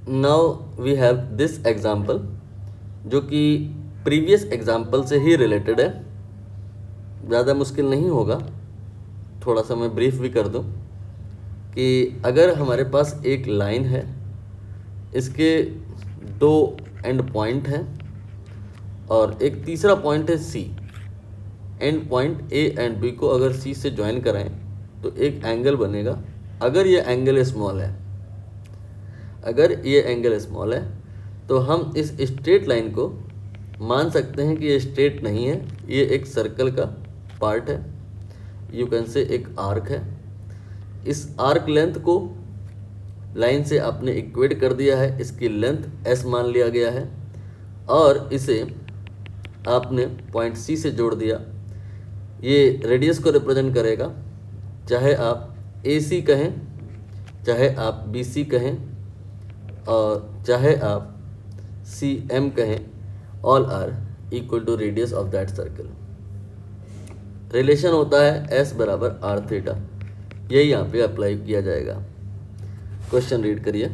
Now we have this example जो कि previous example से ही रिलेटेड है, ज़्यादा मुश्किल नहीं होगा। थोड़ा सा मैं ब्रीफ भी कर दूं कि अगर हमारे पास एक लाइन है, इसके दो एंड पॉइंट हैं और एक तीसरा पॉइंट है C. And point A and B को अगर सी से ज्वाइन कराएं तो एक एंगल बनेगा। अगर ये एंगल स्मॉल है, अगर ये एंगल स्मॉल है तो हम इस स्ट्रेट लाइन को मान सकते हैं कि ये स्ट्रेट नहीं है, ये एक सर्कल का पार्ट है, यू कैन से एक आर्क है। इस आर्क लेंथ को लाइन से आपने इक्वेट कर दिया है, इसकी लेंथ एस मान लिया गया है और इसे आपने पॉइंट सी से जोड़ दिया। ये रेडियस को रिप्रेजेंट करेगा, चाहे आप ए सी कहें, चाहे आप बी सी कहें और चाहे आप सी एम कहें, all are equal to radius of that circle. Relation होता है एस बराबर आर थीटा, यही यहाँ पे अप्लाई किया जाएगा। क्वेश्चन रीड करिए।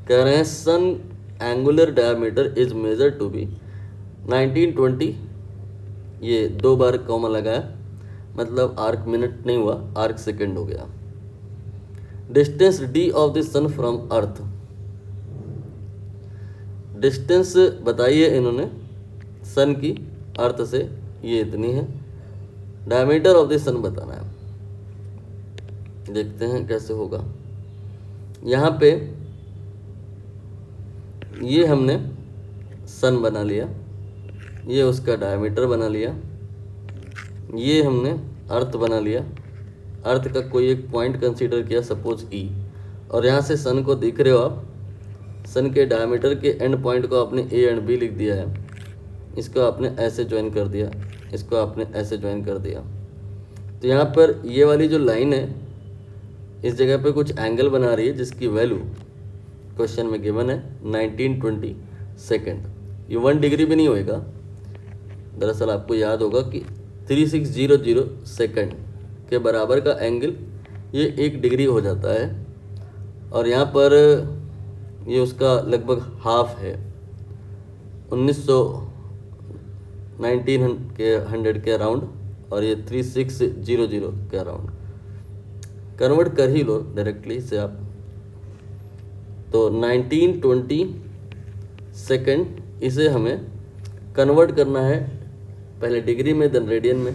कह रहे हैं sun angular diameter is measure to be 1920, ये 2 बार कॉमा लगाया, मतलब आर्क मिनट नहीं हुआ, आर्क सेकेंड हो गया। Distance d of the sun from earth, distance बताइए इन्होंने सन की अर्थ से, ये इतनी है। डायमीटर ऑफ द सन बताना है, देखते हैं कैसे होगा। यहाँ पे ये हमने सन बना लिया, ये उसका डायमीटर बना लिया, ये हमने अर्थ बना लिया, अर्थ का कोई एक पॉइंट कंसीडर किया, सपोज ई, और यहाँ से सन को देख रहे हो आप, सन के डायमीटर के एंड पॉइंट को आपने ए एंड बी लिख दिया है, इसको आपने ऐसे ज्वाइन कर दिया, इसको आपने ऐसे ज्वाइन कर दिया। तो यहाँ पर ये वाली जो लाइन है इस जगह पे कुछ एंगल बना रही है जिसकी वैल्यू क्वेश्चन में गिवन है 1920 सेकेंड। ये 1 डिग्री भी नहीं होएगा, दरअसल आपको याद होगा कि 3600 सेकेंड के बराबर का एंगल ये 1 डिग्री हो जाता है, और यहाँ पर ये उसका लगभग हाफ है, 1900 के अराउंड, और ये 3600 के अराउंड। कन्वर्ट कर ही लो डायरेक्टली से आप, तो 1920 सेकेंड, इसे हमें कन्वर्ट करना है पहले डिग्री में देन रेडियन में।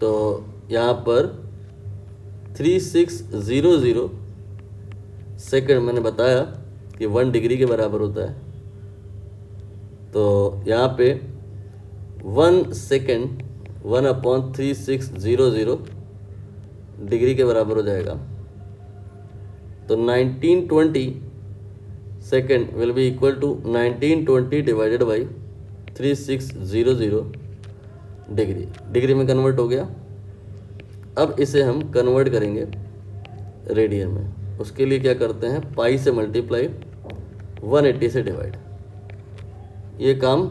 तो यहाँ पर 3600 सेकेंड मैंने बताया कि 1 डिग्री के बराबर होता है, तो यहाँ पे 1 सेकेंड 1/3600 डिग्री के बराबर हो जाएगा। तो 1920 second will be equal to 1920 divided by 3600 degree, degree में कन्वर्ट हो गया। अब इसे हम कन्वर्ट करेंगे रेडियन में, उसके लिए क्या करते हैं, पाई से मल्टीप्लाई 180 से डिवाइड। ये काम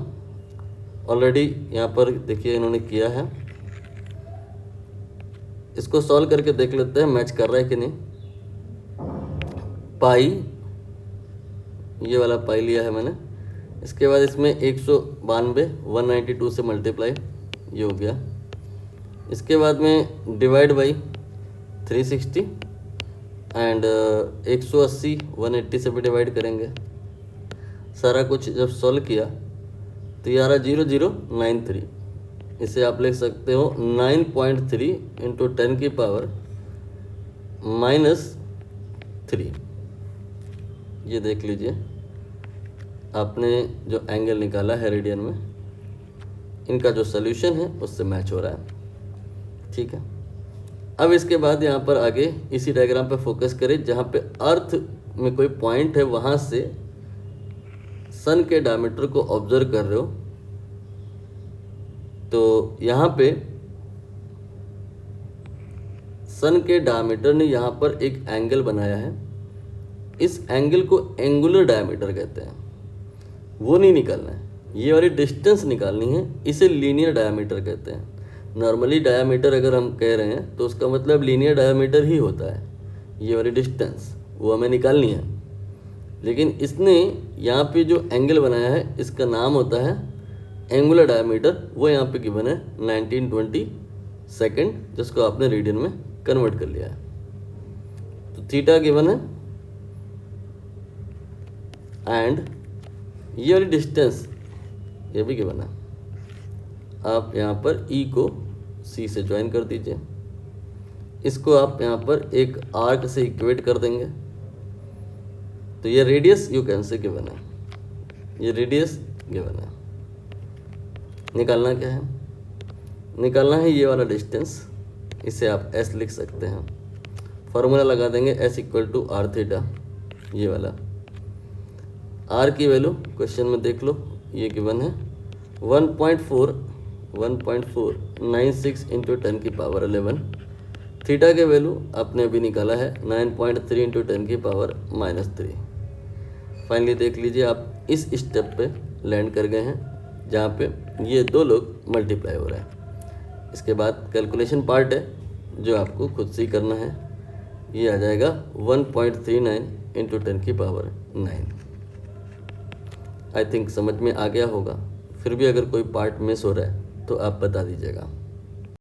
ऑलरेडी यहाँ पर देखिए इन्होंने किया है, इसको सॉल्व करके देख लेते हैं मैच कर रहा है कि नहीं। पाई, ये वाला पाई लिया है मैंने, इसके बाद इसमें 192 192 से मल्टीप्लाई, ये हो गया। इसके बाद में डिवाइड बाई 360 एंड 180 180 से भी डिवाइड करेंगे। सारा कुछ जब सॉल्व किया तो ये आ रहा 0093, इसे आप लिख सकते हो 9.3 इंटू 10 की पावर -3। ये देख लीजिए आपने जो एंगल निकाला है रेडियन में, इनका जो सॉल्यूशन है उससे मैच हो रहा है, ठीक है। अब इसके बाद यहाँ पर आगे इसी डायग्राम पे फोकस करें, जहाँ पे अर्थ में कोई पॉइंट है, वहाँ से सन के डायमीटर को ऑब्जर्व कर रहे हो। तो यहाँ पे सन के डायमीटर ने यहाँ पर एक एंगल बनाया है, इस एंगल को एंगुलर डायमीटर कहते हैं। वो नहीं निकालना है, ये वाली डिस्टेंस निकालनी है, इसे लीनियर डायमीटर कहते हैं। नॉर्मली डायमीटर अगर हम कह रहे हैं तो उसका मतलब लीनियर डायमीटर ही होता है। ये वाली डिस्टेंस वो हमें निकालनी है। लेकिन इसने यहाँ पे जो एंगल बनाया है इसका नाम होता है एंगुलर डायमीटर, वो यहाँ पे गिवन है 1920 सेकेंड, जिसको आपने रेडियन में कन्वर्ट कर लिया है। तो थीटा गिवन है एंड ये वाली डिस्टेंस ये भी गिवन है। आप यहाँ पर ई को सी से ज्वाइन कर दीजिए, इसको आप यहाँ पर एक आर्क से इक्वेट कर देंगे, तो ये radius you can say given है, ये रेडियस गिवन है। निकालना क्या है? निकालना है ये वाला डिस्टेंस, इसे आप एस लिख सकते हैं। फॉर्मूला लगा देंगे s equal to r theta, ये वाला। आर की वैल्यू क्वेश्चन में देख लो, ये गिवन है 1.496 इंटू 10 की पावर 11। थीटा के वैल्यू आपने अभी निकाला है 9.3 इंटू 10 की पावर -3। फाइनली देख लीजिए आप इस स्टेप पे लैंड कर गए हैं जहाँ पे ये दो लोग मल्टीप्लाई हो रहे हैं। इसके बाद कैलकुलेशन पार्ट है जो आपको खुद से ही करना है। ये आ जाएगा 1.39 इंटू 10 की पावर 9। आई थिंक समझ में आ गया होगा। फिर भी अगर कोई पार्ट मिस हो रहा है तो आप बता दीजिएगा।